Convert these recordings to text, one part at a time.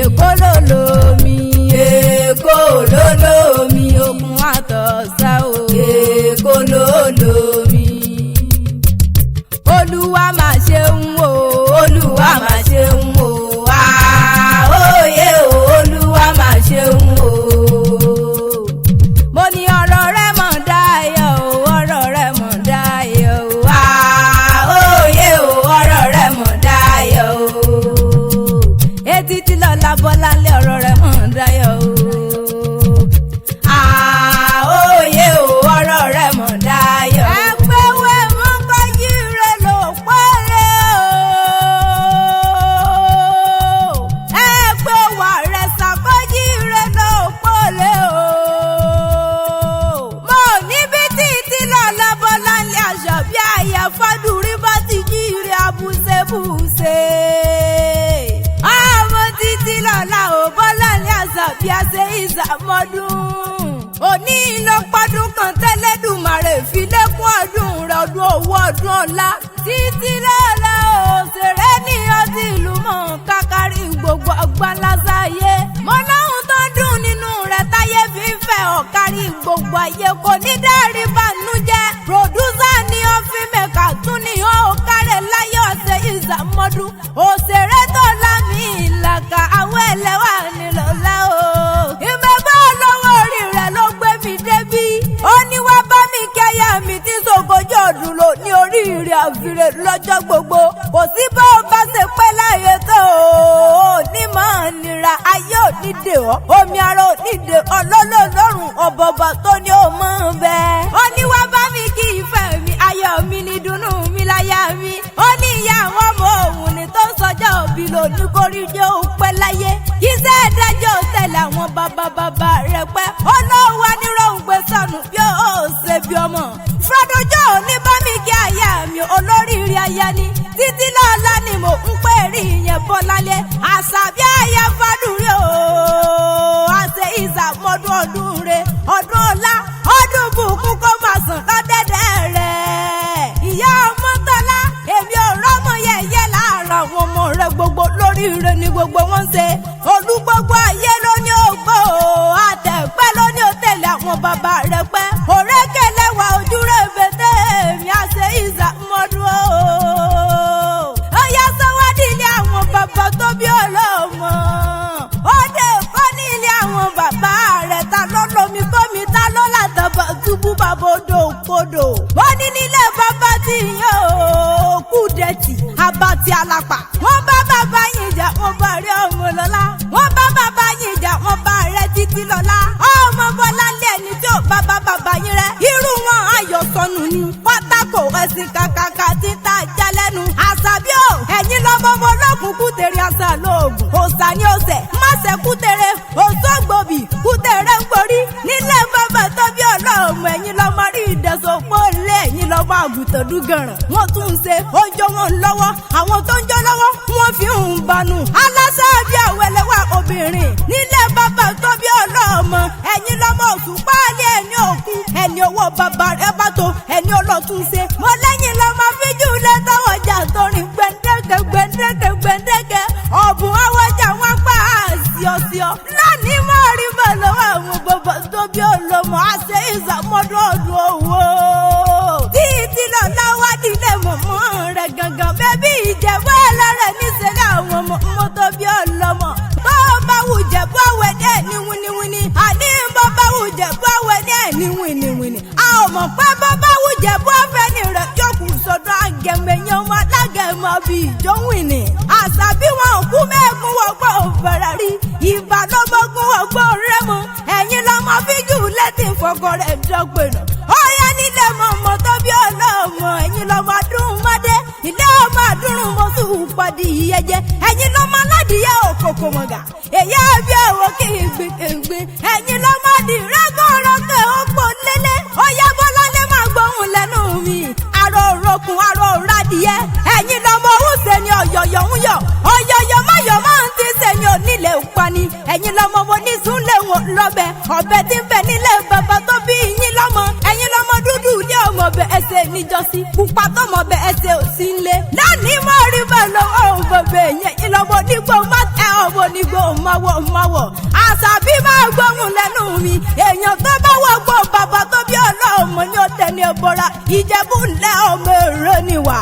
Èkó ló lómi. Èkó ló lómi. Òkun àtọ̀sà o. Èkó ló lómi. Olúwa mà ṣeun o. Olúwa mà ṣeun o. Òye o. Olúwa mà ṣeun o. Mo ní ọ̀rọ̀ rẹ̀ mọ̀ dáyọ̀ o. Ọ̀rọ̀ rẹ̀ mọ̀ dáyọ̀ o. Òye o. Ọ̀rọ̀ rẹ̀ mọ̀ dáyọ̀ o. Etí tí lọ́la Bọ́láńlé ọ̀rọ̀ rẹ̀ mọ̀ dáyọ̀ o. Òye o. Ọ̀rọ̀ rẹ̀ mọ̀ dáyọ̀ o. Ẹgbẹ́wẹ́ mọ́ kọjú rẹ̀ ló pọ́lẹ́ o. Ẹgbẹ́ wà rẹ̀ ṣàkójú rẹ̀ ló pọ́lẹ́ o. Mo níbi títí lọ́la Bọ́láńlé aṣọ bí àyà Fádùrí bá ti jí rẹ̀ abúṣebúṣe. Àmọ́ títí lọ́la ò Bọ́láńlé aṣọ bí a ṣe ìṣàmọ́dún. Òní ló pọ́dún kan tẹ́lẹ̀dùmarè fi lékún ọdún rẹ̀ ọdún owó ọdún ọ̀la. Títí lọ́la òṣèré ní ọtí ìlú mọ̀ kákárí gbogbo àgbálásáyé. Mo lóhun tó dùn nínú rẹ̀ táyé fi ń fẹ́ ọ̀kárí gbogbo ayé kò ní dárí bànújẹ́. Pòdúsà ni ó fi mẹ́ka tún ní ó kárẹ̀ láyé ọ̀sẹ̀ ìṣàmọ́dún. Òṣèré tó lámì ìlàkà àwọn ẹlẹ́wà nílọ́lá o. Ìmẹ̀gbẹ́ olówó orí rẹ̀ ló gbé mi débí. Ó ní wá bá mi kẹ́yà mi tí sògójì ọdún lò ní oríire àfirè lọ́jọ́ gbogbo. Kò sí bá o bá ṣe pẹ́ láyé tó o ní máa nira ayé ò ní dè ọ́. Omi ara ò ní dè ọ́ lọ́lọ́lọ́rùn ọ̀bọ̀bọ̀ tó ní o mọ̀ bẹ́ẹ̀. Ó ní wá bá mi kí ìfẹ́ mi ayọ̀ mi ní dùnnú mi láyà mi. Ó ní ìyá àwọn ọmọ òun ni tó sọjọ́ òbí lò ní kórìíjọ́ ó pẹ́ láyé. Iṣẹ́ ìdájọ́ tẹ̀lé àwọn bàbá rẹ̀ pẹ́. Ó lọ́wọ́ wá ní ròǹgbé sọnù bí ó ṣe bí ọmọ. Fọdọjọ́ ní bá mi kí àyà mi olóríire aya ni. Títí lọ́la ni mò ń pè rí ìyẹn Bọ́láńlé. Àṣàbí àyà Fádùrí o. Àṣẹ ìṣàmọ́dún ọdún rẹ̀ ọdún ọ̀la ọdún bùkún kó máa sàn lọ́dẹ̀dẹ̀ rẹ̀. Ìyá ọmọ Tọ́lá èmi ò rọ́mọ yẹ̀yẹ́ láàárọ̀ àwọn ọmọ rẹ̀ gbogbo lóríire ni gbogbo wọn ń ṣe. Olú gbogbo ayé ló ní ògbó àtẹ̀pẹ́ ló ní òtẹ̀lẹ̀ àwọn bàbá rẹ̀ pẹ́. Òrékèlè wà ojú rẹ̀ bẹ́tẹ̀ mi àṣẹ ìṣàmọ́dún o. Ó yá sọ́wádìí ilé àwọn bàbá tó bí ọlọ́mọ. Ó dé kọ́ ní ilé àwọn bàbá rẹ̀ ta ló lomi kómi ta ló làtàbà túbú bàbá odò kodò. Ó ní nílé bàbá tí yóò kú dẹ̀tì abati alapa. Wọ́n bá bàbá yín jà wọ́n bá rí ọmọ lọ́lá. Wọ́n bá bàbá yín jà wọ́n bá rẹ̀ títí lọ́lá. Ọmọ Bọ́láńlé ẹni tí ò bá bàbá yín rẹ̀. Irú wọn ayọ̀ sọnù ni. Pátákó ẹ̀sìn kàkàkà tí ń ta já lẹ́nu. Àṣàbí ò ẹ̀yin lọ́mọ ọmọ olókùn kútere àṣà lóògùn. Òòṣà ni ọ̀sẹ̀ má ṣe kútere. Òṣògbòbì kútere ń gborí. Nílé bàbá tó bí ọlọ́mọ ẹ̀yin lọ́mọ rí ìdẹ̀sọ̀pọ̀ lé ẹ̀yin lọ́mọ àgùntàn dúgàràn. Wọ́n tún ń ṣe ọjọ́ wọn lọ́wọ́. Àwọn tó ń jọ lọ́wọ́ wọ́n fi ń banú. Aláṣà bí àwẹ̀lẹ́wà obìnrin. Nílé bàbá tó bí ọlọ́mọ ẹ̀yin lọ́mọ òṣùpá lé ẹni òkun. Ẹni owó bàbá rẹ̀ bá tó ẹni ọlọ́tún ṣe. Mo lẹ́yìn lọ́mọ fíjú lẹ́tọ̀wọ̀ jà torin gbẹ̀ndẹ́kẹ̀. Ọ̀bùn àwọ̀jà wọn pa àṣìọ̀ṣìọ̀. Lónìí mo rí bọ̀ lọ́wọ́ àwọn bàbá tó bí ọlọ́mọ àṣẹ ìṣàmọ́dún ọdún owó. Títí lọ́la wádìí lè mọ̀mọ́ rẹ̀ gangan. Bẹ́bí Ìjẹ̀bú ẹlẹ́rẹ̀ níṣẹ́lẹ̀ àwọn ọmọ tó bí ọlọ́mọ. Bó bá wù Jẹ̀bú àwẹ̀ ní ẹni wíníwíní. Àní bó bá wù Jẹ̀bú àwẹ̀ ní ẹni wíníwíní. A ò mọ̀ pé bó bá wù Jẹ̀bú àfẹ́ ní rẹ̀ jókòó sọ́dọ̀ àgẹ̀mẹ̀yàn wọn alágẹ̀mọ̀ bí ìjọ́wìnì. Àṣàbí wọn ò kú mẹ́ẹ̀kún wọ́pọ̀ òfẹ̀rẹ̀ rí. Ìbàdọ́gbọ́gún wọ́pọ̀ rẹ́mu. Ẹ̀yin lọ́mọ fíjù lẹ́tì fọkọ rẹ̀ dọ́gbẹ̀nà. Ó yá nílé mọ̀mọ́ tó bí ọlọ́mọ. Ẹ̀yin lọ́mọ adúrúmọdé. Ilé ọmọ adúrúmọsù pàdé ìyẹjẹ. Ẹ̀yin lọ́mọ aládìyẹ òkòkò mọ̀gà. Èyí àbí ẹ̀wọ̀ kí ìgbìn. Ẹ̀yin lọ́mọ adìrẹ́gọ̀rọ̀kẹ́ ó pọ̀ lélẹ̀. Ó yá Bọ́láńlé máa gbóhùn lẹ́nu mi. Arọ òrokùn arọ òradìyẹ. Ẹ̀yin lọ́mọ òwúṣe ni ọ̀yọ̀yọ̀ ń yọ̀. Ọ̀yọ̀yọ̀ máyọ̀ máa ń ti sẹ́yìn onílé ìpani. Ẹ̀yin lọ́mọ wo ní súnlé wọn lọ́bẹ̀. Ọ̀bẹ tí ń bẹ nílé bàbá tó bí yín lọ́mọ. Ẹ̀yin lọ́mọ dúdú ilé ọmọ bẹ ẹsẹ̀ níjọ́sí. Pupa tọmọ bẹ ẹsẹ̀ òsì ńlẹ̀. Lónìí mo rí bẹ́ẹ̀ lọ́wọ́ òbẹ̀bẹ̀ yẹn. Ìlọ́mọ onígbò má tẹ ọmọ onígbò máa mi èèyàn tó bá wọgbọ́ bàbá tó bí ọlọ́mọ ní ọ̀tẹ̀ ní ẹ̀bọ̀ra Ìjẹ̀bú ńlẹ̀ ọmọ èrè níwà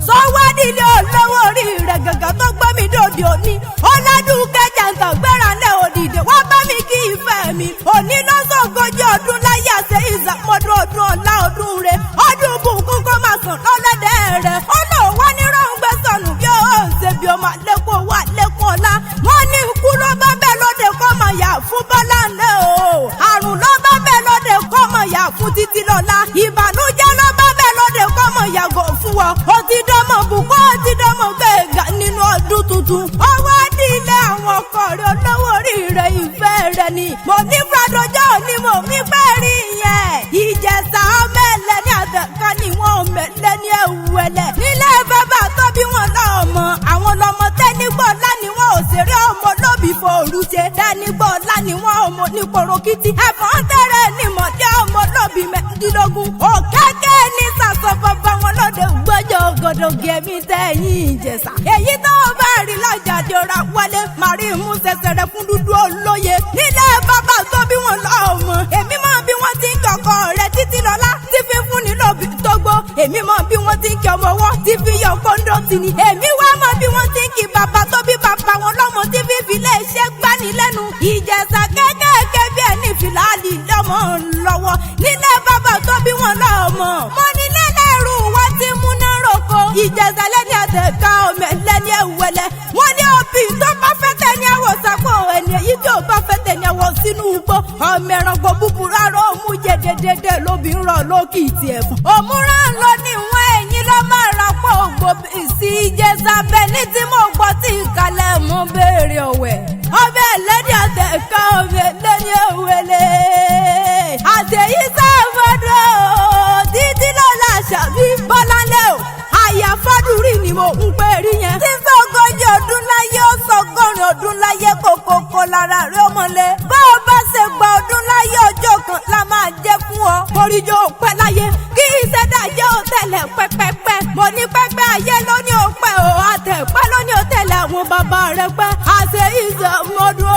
sọ́wádìílé olówó orí rẹ̀ gàgà tó gbọ́ mi dòde òní ọ̀làdúnkẹ́ jàǹtà gbéra lẹ́ òdìdè wá bá mi kí ìfẹ́ mi òní lọ́sọ̀gọ́jì ọdún láyé àṣẹ ìzàmọ́dún ọdún ọ̀la ọdún rẹ̀ ọdún bùkún kó máa sàn lọ́lẹ́dẹ̀ rẹ̀ ó lò wá ní rọ́ǹgbẹ́ sọnù bí ó ṣe bí ọmọ lẹ́kọ̀ọ́ wà lẹ́kọ̀ọ́ ọ̀la wọ́n ní ikú ló bá bẹ́ẹ̀ lóde kọ́ mọ̀ yà fún bọ́lá ńlẹ̀ o àrùn ló bá bẹ́ẹ̀ lóde kọ́ mọ̀ yà fún títí lọ́la ìbànújẹ́ ló bá bẹ́ẹ̀ lóde kọ́ mọ̀ yàgò fún wọn ó ti dánmọ̀ bùkún ó ti dánmọ̀ gbẹ̀gà nínú ọdún tuntun ọwọ́ nílé àwọn ọkọ rẹ̀ olówó orí rẹ̀ ìfẹ́ rẹ̀ ni mo ní fàdójọ́ ni mo mi fẹ́ rí yẹn Ìjẹ̀ṣà mẹ́lẹ̀ ní àtẹ̀ká ni wọ́n mẹ́lẹ̀ ní ẹ̀wù ẹ̀lẹ̀ nílé bàbá tó bí wọn lọ́mọ àwọn lọ́mọ tẹ́nigbọ́ láni wọn òṣèré ọmọ lóbi fòrú ṣe tẹ́nigbọ́ láni wọn ọmọ ní porokiti ẹ̀fọ́n tẹ́rẹ̀ ní mọ̀dé ọmọ lóbi mẹ́rìndínlógún òkèké ní sàṣọ bàbá wọn lóde gbọ́jọ́ gòdògì ẹ̀mí tẹ̀yìn Ìjẹ̀ṣà èyí tó bá rí lájàdé ọ̀rá wálé màrí mú ṣẹṣẹrẹ fún dúdú olóye nílé bàbá tó bí wọn lọ́mọ èmi mọ̀ bí wọ́n ti ń kọ̀kọ́ rẹ̀ títí lọ́lá tí fi fún ní lóbi tógbó èmi mọ̀ bí wọ́n ti ń kí ọmọ ọwọ́ tí fi yọ kóńdó tì ní èmi wá mọ̀ bí wọ́n ti ń kí bàbá tó bí bàbá wọn lọ́mọ tí fi fi lé iṣẹ́ gbani lẹ́nu Ìjẹ̀ṣà kékèké bí ẹni fìlàlì lọ́mọ lọ́wọ́ nílé bàbá tó bí wọn lọ́mọ mo nílé lẹ́rù wọ́n ti múná roko Ìjẹ̀ṣà lẹ́ni àtẹ̀ká ọmọ ẹlẹ́ni ẹ̀wẹ̀lẹ̀ wọ́n ní òbí tó bá fẹ́ tẹ̀ ní àwọ̀ sápò ẹni èyí tí ò bá fẹ́ tẹ̀ ní àwọ̀ sínú igbó ọmọ ẹranko búburú arọ òmù jẹ dédédé lóbi ń rọ lókìtì ẹ̀fọn òmùrà ń lọ níwọ̀n ẹ̀yìn lọ́ máa ra pọ̀ ògbóbi sí Ìjẹ̀ṣà bẹ́ẹ̀ ní tí mo gbọ́ tí ìkàlẹ̀ mú béèrè ọ̀wẹ̀ ọbẹ̀ ẹlẹ́ni àtẹ̀ká ọmọ ẹlẹ́ni ẹ̀wẹ̀lẹ̀ àtẹ̀yí sáfọ́dọ̀ títí lọ́la ṣàbí bọ́lálẹ́ o àyà fádùrí ni mo ń pè rí yẹn tí sọ́gọ́jì ọdún láyé ó sọ́gọ́rin ọdún láyé kòkòkò lára rẹ̀ ọmọlẹ̀ bá o bá ṣe gba ọdún láyé ọjọ́ kan la máa jẹ́ fún ọ oríjó pẹ́ láyé kí ìṣẹ̀dá jẹ́ òtẹ̀lẹ̀ pẹ́pẹ́pẹ́ mo ní pẹ́pẹ́ ayé lóní òpẹ́ o àtẹ̀pẹ́ lóní òtẹ̀lẹ̀ àwọn bàbá rẹ̀ pẹ́ àṣẹ ìṣàmọ́dún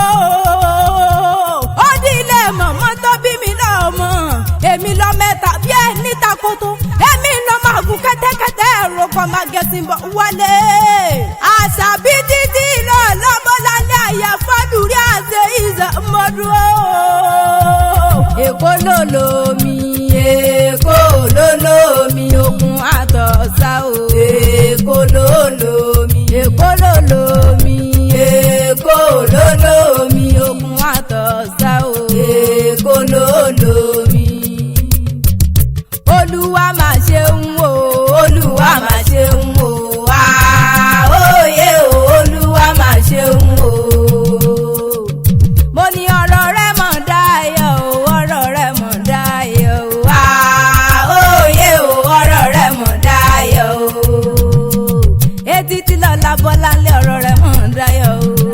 ó di ilé mọ̀mọ́ tó bí mi lọ́mọ èmi lọ mẹ́ta bí ẹni takoto èmi lọ máa gùn kẹ́tẹ́kẹ́tẹ́ ẹ̀rọ kan máa gẹ̀sìn bọ̀ wọlé àṣàbí títí lọ lọ́mọlálẹ́ àyà fọ́dúrí àṣẹ ìṣàmọ́dún Èkó ló lómi Èkó ló lómi Ògùn àtọ̀sá o Èkó ló lómi Èkó ló lómi Èkó ló lómi Ògùn àtọ̀sá o Èkó ló lómi. Olúwa mà ṣeun o Olúwa mà ṣeun o àóyè o Olúwa mà ṣeun o. Mo ní ọ̀rọ̀ rẹ̀ mọ̀ dáyọ̀ o ọ̀rọ̀ rẹ̀ mọ̀ dáyọ̀ o àóyè o ọ̀rọ̀ rẹ̀ mọ̀ dáyọ̀ o. Etí tí lọ́la Bọ́láńlé ọ̀rọ̀ rẹ̀ mọ̀ dáyọ̀ o.